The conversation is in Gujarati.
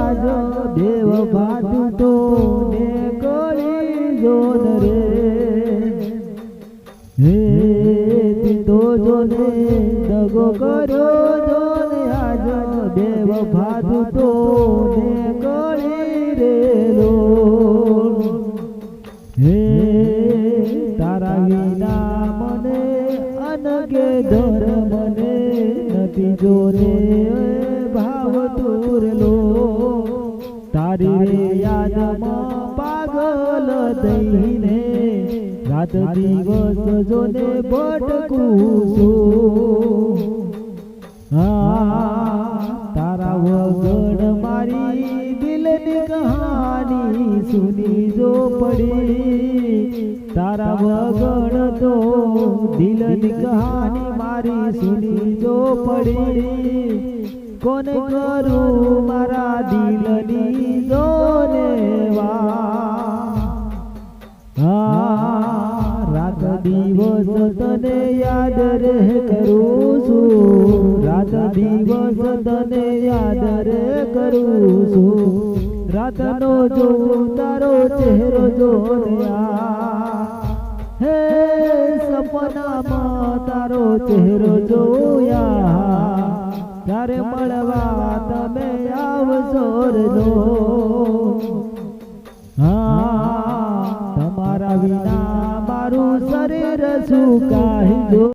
આજ દેવ બાજુ તો નીકળી જોન રે હે તો જોને દગો કર્યો જોને આજ દેવ બાજુ તો નીકળી રેલો હે તારા વિના મને અનગે ધર્મ મને નથી જોરે ભાવ તુરલો તારી રે યાદમાં પાગલ થઈને રાત દિવસ જોને ભટકું છું તારા વગર મારી દિલની કહાની સુની જો પડી તારા વગર તો દિલની કહાની મારી સુની જો પડી કોને કરું મારા દિલની જોને રાત દિવસ તને યાદ રે કરું છું રાત દિવસ તને યાદ રે કરું છું રાતનો જો તારો ચહેરો જોયા હે સપનામાં તારો ચહેરો જોયા ત્યારે મળવા તમે આવશો રો તમારા વિના મારું શરીર સુકાઈ જો